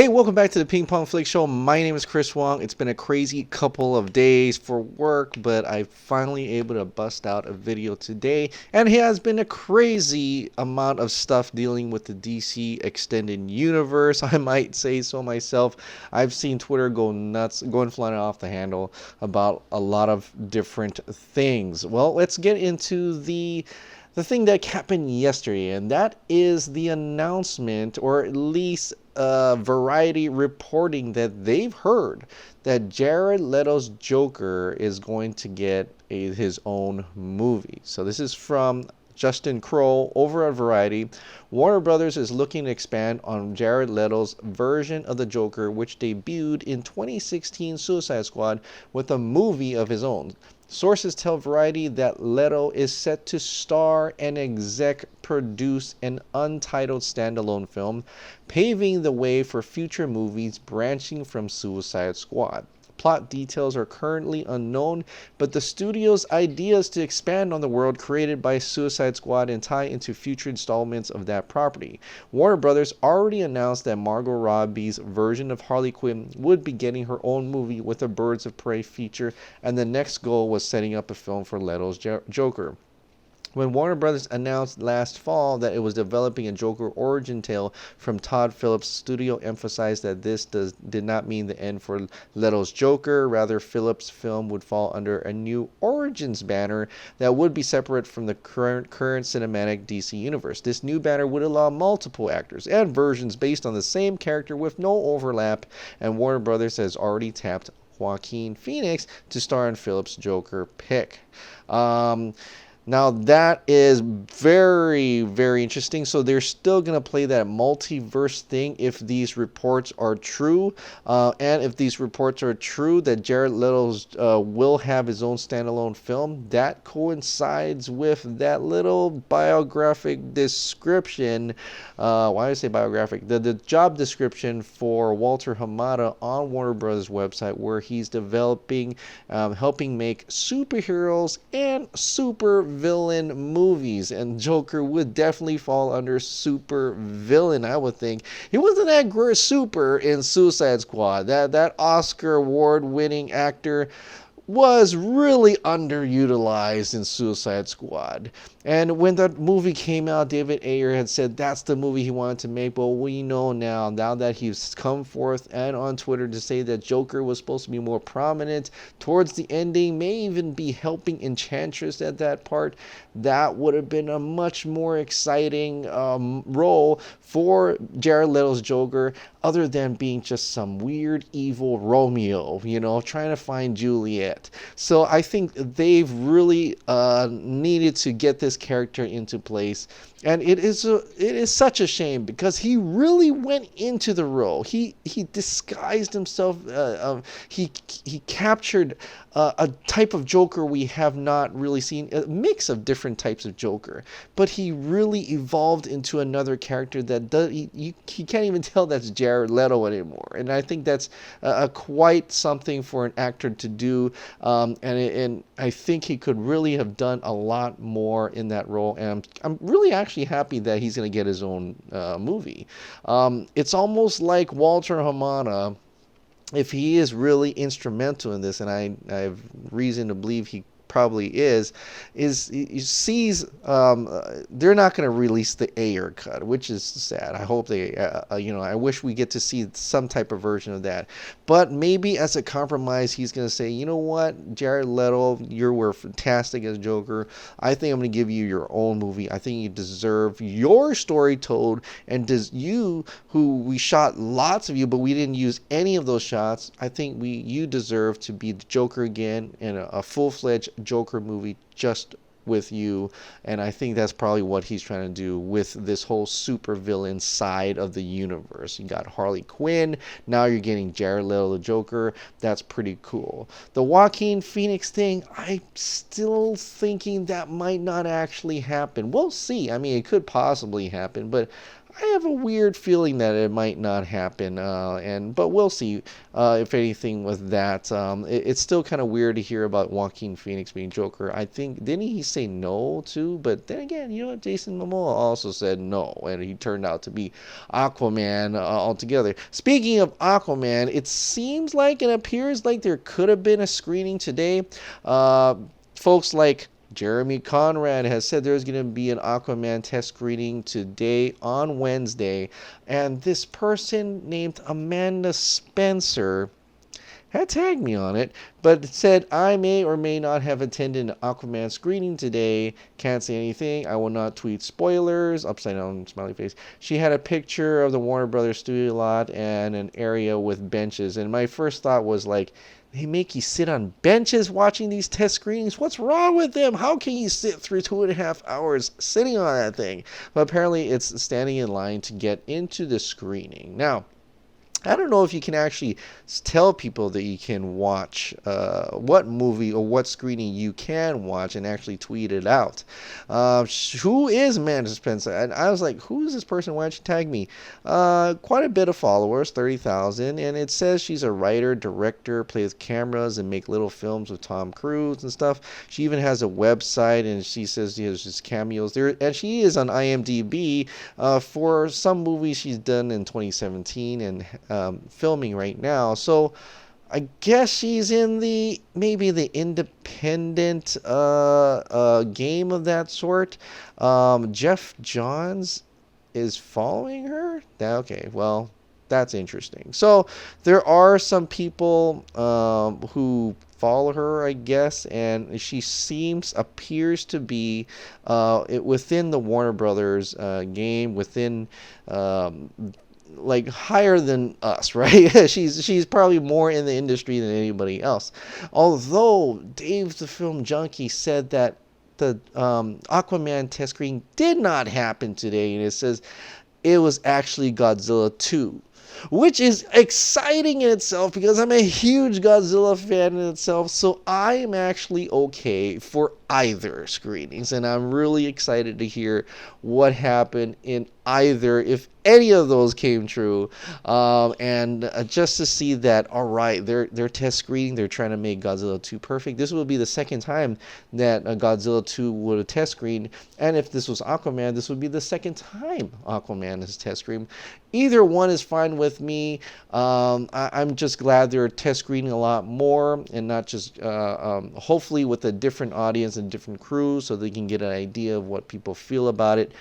Hey, welcome back to the Ping Pong Flick Show. My name is Chris Wong. It's been a crazy couple of days for work, but I'm finally able to bust out a video today. And it has been a crazy amount of stuff dealing with the DC Extended Universe. I might say so myself. I've seen Twitter go nuts, going flying off the handle about a lot of different things. Well, let's get into the thing that happened yesterday, and that is the announcement, or at least Variety reporting that they've heard that Jared Leto's Joker is going to get his own movie. So this is from Justin Kroll over at Variety. Warner Brothers is looking to expand on Jared Leto's version of the Joker, which debuted in 2016 Suicide Squad, with a movie of his own. Sources tell Variety that Leto is set to star and exec produce an untitled standalone film, paving the way for future movies branching from Suicide Squad. Plot details are currently unknown, but the studio's ideas to expand on the world created by Suicide Squad and tie into future installments of that property. Warner Brothers already announced that Margot Robbie's version of Harley Quinn would be getting her own movie with a Birds of Prey feature, and the next goal was setting up a film for Leto's Joker. When Warner Brothers announced last fall that it was developing a Joker origin tale from Todd Phillips' studio, emphasized that this did not mean the end for Leto's Joker. Rather, Phillips' film would fall under a new Origins banner that would be separate from the current cinematic DC universe. This new banner would allow multiple actors and versions based on the same character with no overlap, and Warner Brothers has already tapped Joaquin Phoenix to star in Phillips' Joker pick. Now that is very, very interesting. So they're still going to play that multiverse thing if these reports are true. And if these reports are true that Jared Leto will have his own standalone film, that coincides with that little biographic description. Why do I say biographic? The job description for Walter Hamada on Warner Bros. Website, where he's developing, helping make superheroes and super villain movies, and Joker would definitely fall under super villain. I would think he wasn't that great super in Suicide Squad. That Oscar award winning actor was really underutilized in Suicide Squad. And when that movie came out, David Ayer had said that's the movie he wanted to make. But we know now that he's come forth and on Twitter to say that Joker was supposed to be more prominent towards the ending, may even be helping Enchantress at that part, that would have been a much more exciting role for Jared Leto's Joker, other than being just some weird evil Romeo, trying to find Juliet. So I think they've really needed to get this character into place, and it is such a shame because he really went into the role. He disguised himself. He captured a type of Joker we have not really seen, a mix of different types of Joker, but he really evolved into another character that he can't even tell that's Jared Leto anymore. And I think that's quite something for an actor to do, and I think he could really have done a lot more in that role, and I'm really actually happy that he's going to get his own movie. It's almost like Walter Hamada, if he is really instrumental in this, and I have reason to believe he probably is he sees they're not going to release the Ayer cut, which is sad. I hope they I wish we get to see some type of version of that, but maybe as a compromise he's going to say, you know what, Jared Leto, you were fantastic as Joker. I think I'm going to give you your own movie. I think you deserve your story told, and we shot lots of you, but we didn't use any of those shots. I think you deserve to be the Joker again in a full-fledged Joker movie just with you. And I think that's probably what he's trying to do with this whole super villain side of the universe. You got Harley Quinn, now you're getting Jared Leto the Joker. That's pretty cool. The Joaquin Phoenix thing, I'm still thinking that might not actually happen. We'll see. I mean, it could possibly happen, but I have a weird feeling that it might not happen, but we'll see if anything with that. It's still kind of weird to hear about Joaquin Phoenix being Joker. I think didn't he say no too? But then again, you know what? Jason Momoa also said no, and he turned out to be Aquaman altogether. Speaking of Aquaman, it seems like and appears like there could have been a screening today. Folks like Jeremy Conrad has said there's going to be an Aquaman test screening today on Wednesday, and this person named Amanda Spencer had tagged me on it, but said I may or may not have attended an Aquaman screening today. Can't say anything. I will not tweet spoilers. Upside down smiley face. She had a picture of the Warner Brothers studio lot and an area with benches, and my first thought was like, they make you sit on benches watching these test screenings? What's wrong with them? How can you sit through 2.5 hours sitting on that thing? But apparently it's standing in line to get into the screening. Now, I don't know if you can actually tell people that you can watch what movie or what screening you can watch and actually tweet it out. Who is Amanda Spencer? And I was like, who is this person? Why don't you tag me? Quite a bit of followers, 30,000. And it says she's a writer, director, plays cameras, and make little films with Tom Cruise and stuff. She even has a website, and she says she has just cameos there. And she is on IMDb for some movies she's done in 2017 and filming right now. So I guess she's in maybe the independent game of that sort. Jeff Johns is following her. Okay, well, that's interesting. So there are some people who follow her, I guess, and she appears to be within the Warner Brothers game, within like higher than us, right? she's probably more in the industry than anybody else. Although Dave the Film Junkie said that the Aquaman test screening did not happen today, and it says it was actually Godzilla 2. Which is exciting in itself because I'm a huge Godzilla fan in itself, so I am actually okay for either screenings, and I'm really excited to hear what happened in either, if any of those came true, and just to see that, all right, they're test screening, they're trying to make Godzilla 2 perfect. This will be the second time that Godzilla 2 would have test screened, and if this was Aquaman, this would be the second time Aquaman has test screened. Either one is fine with me. I'm just glad they're test screening a lot more, and not just hopefully with a different audience and different crews, so they can get an idea of what people feel about it.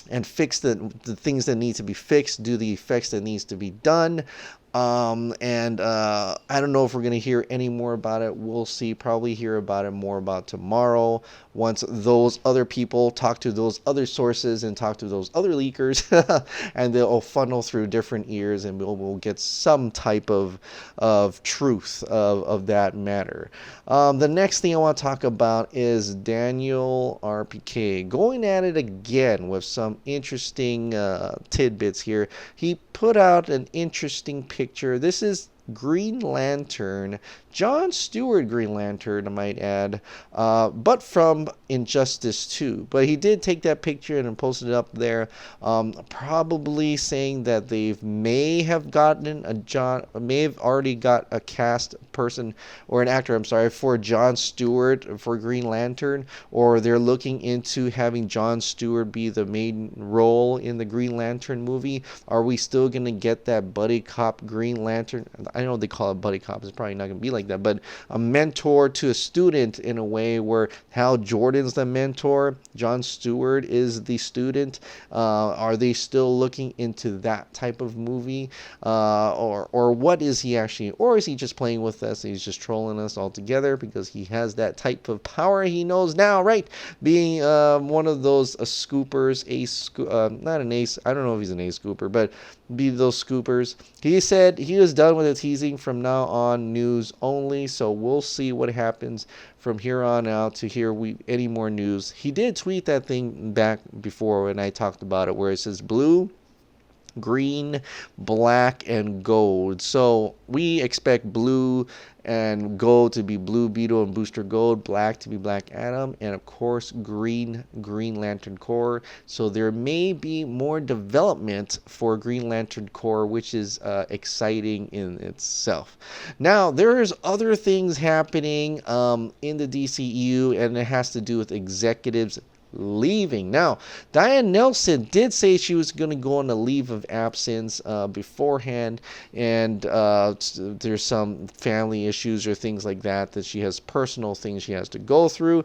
And fix the things that need to be fixed, do the effects that needs to be done. I don't know if we're going to hear any more about it. We'll see. Probably hear about it more about tomorrow once those other people talk to those other sources and talk to those other leakers, and they'll funnel through different ears, and we'll get some type of truth of that matter. The next thing I want to talk about is DanielRPK going at it again with some interesting tidbits here. He put out an interesting picture. This is Green Lantern, John Stewart Green Lantern, I might add, but from Injustice 2. But he did take that picture and posted it up there, probably saying that they may have already got a cast person, or an actor, for John Stewart for Green Lantern, or they're looking into having John Stewart be the main role in the Green Lantern movie. Are we still going to get that buddy cop Green Lantern? I know they call it buddy cop. It's probably not going to be like that, but a mentor to a student in a way where Hal Jordan's the mentor, John Stewart is the student. Are they still looking into that type of movie? Or what is he actually, or is he just playing with us? He's just trolling us altogether because he has that type of power he knows now, right? Being one of those scoopers, not an ace, I don't know if he's an ace scooper, but be those scoopers. He said he was done with the teasing, from now on news only, so we'll see what happens from here on out to hear any more news. He did tweet that thing back before when I talked about it, where it says blue, green, black, and gold. So we expect blue and gold to be Blue Beetle and Booster Gold, black to be Black Adam, and of course Green Lantern Corps. So there may be more development for Green Lantern Corps, which is exciting in itself. Now there's other things happening in the DCU, and it has to do with executives leaving. Now, Diane Nelson did say she was going to go on a leave of absence beforehand, and there's some family issues or things like that she has personal things she has to go through.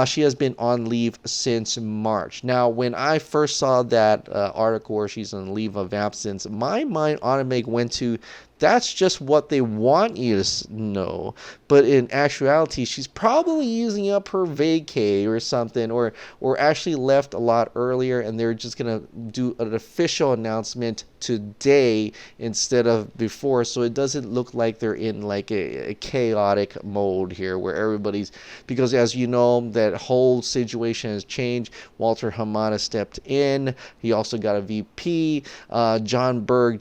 She has been on leave since March. Now, when I first saw that article where she's on leave of absence, my mind automatically went to, that's just what they want you to know. But in actuality, she's probably using up her vacay or something, or actually left a lot earlier, and they're just going to do an official announcement today instead of before, so it doesn't look like they're in like a chaotic mode here where everybody's, because as you know, that whole situation has changed. Walter Hamada stepped in. He also got a VP. John Berg,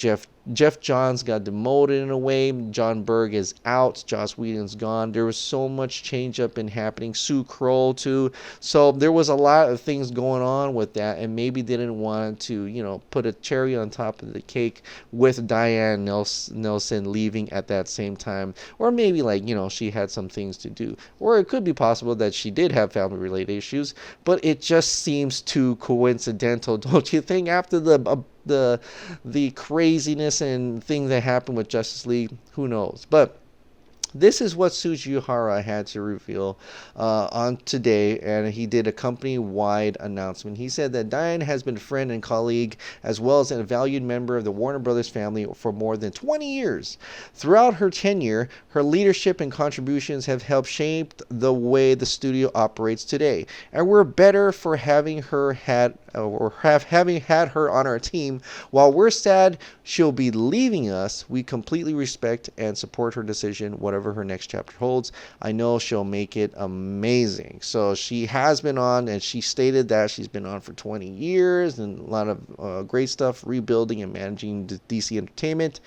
Jeff Johns got demoted in a way. John Berg is out. Joss Whedon's gone. There was so much change up and happening. Sue Kroll too. So there was a lot of things going on with that, and maybe they didn't want to, put a cherry on top of the cake with Diane Nelson leaving at that same time. Or maybe she had some things to do. Or it could be possible that she did have family related issues, but it just seems too coincidental, don't you think, after the craziness and things that happened with Justice League? Who knows? But this is what Tsuji Uhura had to reveal on today, and he did a company-wide announcement. He said that Diane has been a friend and colleague, as well as a valued member of the Warner Brothers family for more than 20 years. Throughout her tenure, her leadership and contributions have helped shape the way the studio operates today, and we're better for having had her on our team. While we're sad she'll be leaving us, we completely respect and support her decision, whatever her next chapter holds. I know she'll make it amazing. So she has been on, and she stated that she's been on for 20 years, and a lot of great stuff, rebuilding and managing DC Entertainment,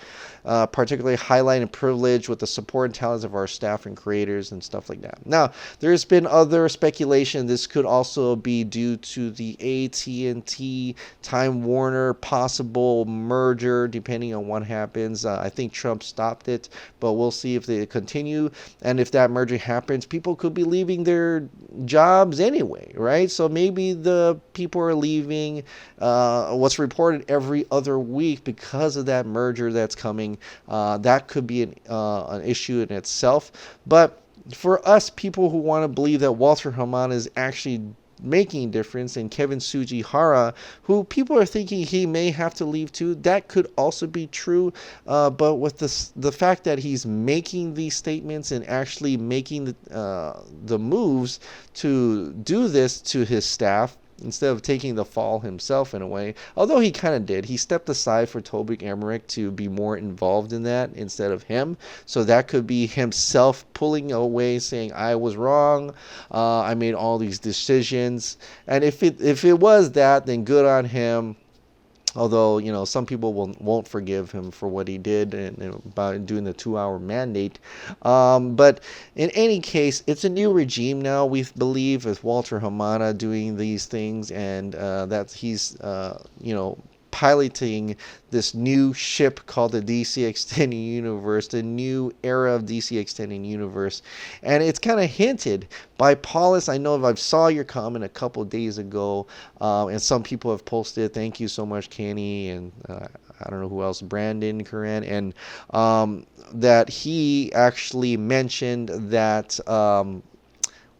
particularly highlight and privilege with the support and talents of our staff and creators and stuff like that. Now, there's been other speculation this could also be due to the AT&T Time Warner possible merger, depending on what happens. I think Trump stopped it, but we'll see if they continue. And if that merger happens, people could be leaving their jobs anyway, right? So maybe the people are leaving what's reported every other week because of that merger that's coming. That could be an issue in itself. But for us people who want to believe that Walter Hamada is actually making a difference, and Kevin Tsuji Uhura, who people are thinking he may have to leave too, that could also be true. But with the fact that he's making these statements and actually making the moves to do this to his staff, instead of taking the fall himself in a way, although he kind of did. He stepped aside for Toby Emmerich to be more involved in that instead of him. So that could be himself pulling away, saying, I was wrong. I made all these decisions. And if it was that, then good on him. Although, some people won't forgive him for what he did and by doing the 2-hour mandate. But in any case, it's a new regime now, we believe, with Walter Hamada doing these things, and that he's, piloting this new ship called the DC Extended Universe, the new era of DC Extended Universe. And it's kind of hinted by Paulus. I know I saw your comment a couple days ago, and some people have posted, thank you so much, Kenny, and I don't know who else, Brandon Curran, and that he actually mentioned that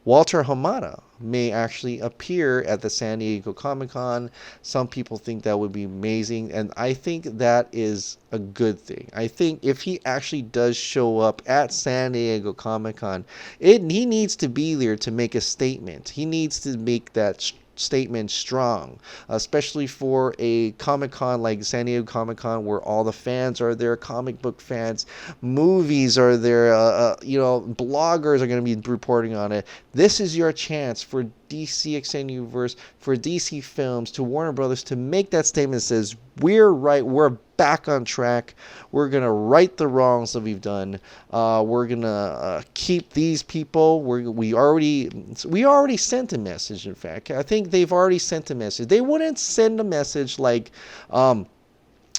Walter Hamada may actually appear at the San Diego Comic-Con. Some people think that would be amazing, and I think that is a good thing. I think if he actually does show up at San Diego Comic-Con, he needs to be there to make a statement. He needs to make that statement strong, especially for a Comic-Con like San Diego Comic-Con, where all the fans are there, comic book fans, movies are there, bloggers are going to be reporting on it. This is your chance for DC Extended Universe, for DC Films, to Warner Brothers to make that statement that says, we're right, we're back on track, we're going to right the wrongs that we've done, we're going to keep these people, we already sent a message. In fact, I think they've already sent a message. They wouldn't send a message like,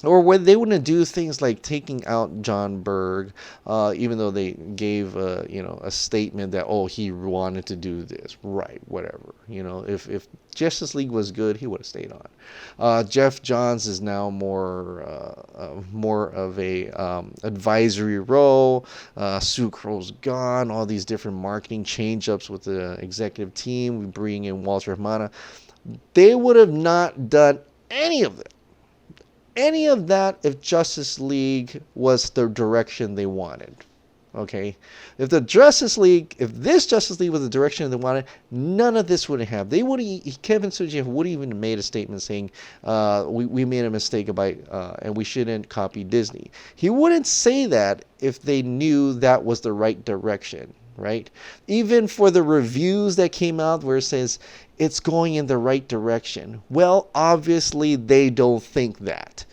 or when they wouldn't do things like taking out John Berg, even though they gave a statement that, oh, he wanted to do this, right? Whatever, if Justice League was good, he would have stayed on. Jeff Johns is now more of a advisory role. Sucro's gone. All these different marketing change-ups with the executive team. We bring in Walter Hamada. They would have not done any of that if Justice League was the direction they wanted. Okay, if this Justice League was the direction they wanted, none of this would have. Kevin Sujif would have even made a statement saying, we made a mistake and we shouldn't copy Disney. He wouldn't say that if they knew that was the right direction, right? Even for the reviews that came out where it says it's going in the right direction. Well, obviously they don't think that.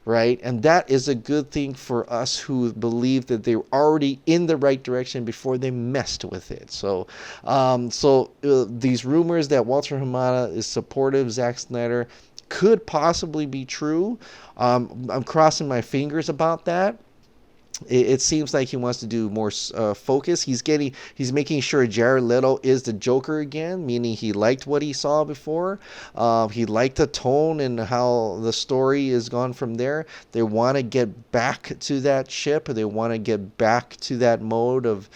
Right? And that is a good thing for us who believe that they were already in the right direction before they messed with it. So these rumors that Walter Hamada is supportive of Zack Snyder could possibly be true. I'm crossing my fingers about that. It seems like he wants to do more focus. He's making sure Jared Leto is the Joker again, meaning he liked what he saw before. He liked the tone and how the story is gone from there. They want to get back to that ship. They want to get back to that mode of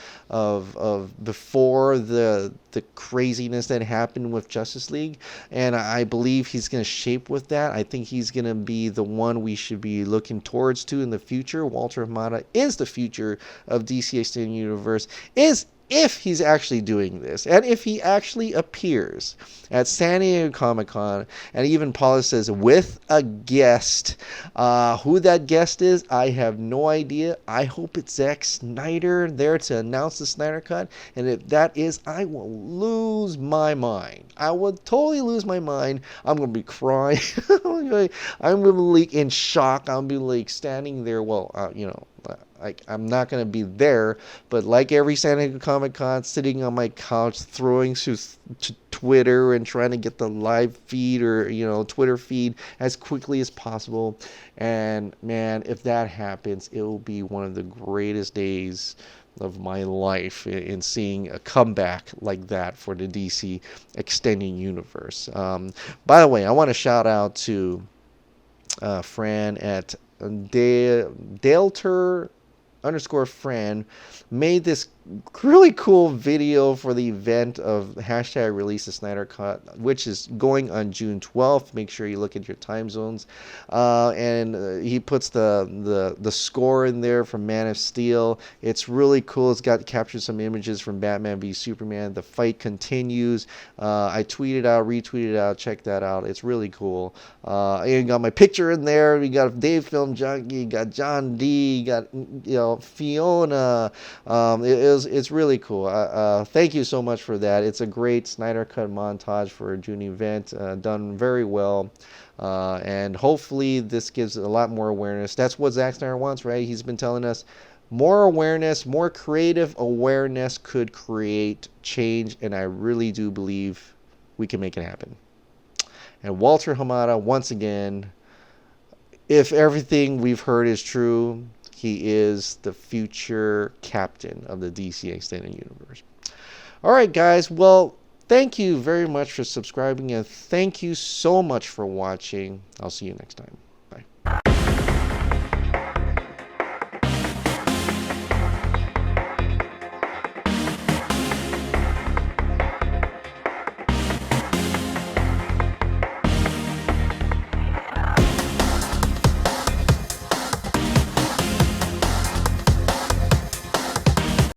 before the craziness that happened with Justice League, and I believe he's going to shape with that. I think he's going to be the one we should be looking towards to in the future. Walter Hamada is the future of DC Extended Universe, if he's actually doing this, and if he actually appears at San Diego Comic-Con, and even Paula says with a guest. Who that guest is, I have no idea. I hope it's Zack Snyder there to announce the Snyder Cut, and if that is, I will lose my mind. I will totally lose my mind. I'm going to be crying. I'm going to be in shock. I'm going to be standing there, I'm not going to be there, but like every San Diego Comic-Con, sitting on my couch, throwing to Twitter and trying to get the live feed or, Twitter feed as quickly as possible. And, man, if that happens, it will be one of the greatest days of my life in seeing a comeback like that for the DC Extending Universe. By the way, I want to shout out to Fran at Delter_Fran made this really cool video for the event of hashtag release the Snyder Cut, which is going on June 12th. Make sure you look at your time zones. And he puts the score in there from Man of Steel. It's really cool. It's captured some images from Batman v Superman. The fight continues. I tweeted out, retweeted out. Check that out. It's really cool. I even got my picture in there. We got Dave Film Junkie, got John D, got Fiona. It's really cool. Thank you so much for that. It's a great Snyder Cut montage for a June event, done very well. And hopefully this gives a lot more awareness. That's what Zack Snyder wants, right? He's been telling us more awareness, more creative awareness could create change, and I really do believe we can make it happen. And Walter Hamada, once again, if everything we've heard is true, he is the future captain of the DC Extended Universe. All right, guys. Well, thank you very much for subscribing, and thank you so much for watching. I'll see you next time. Bye.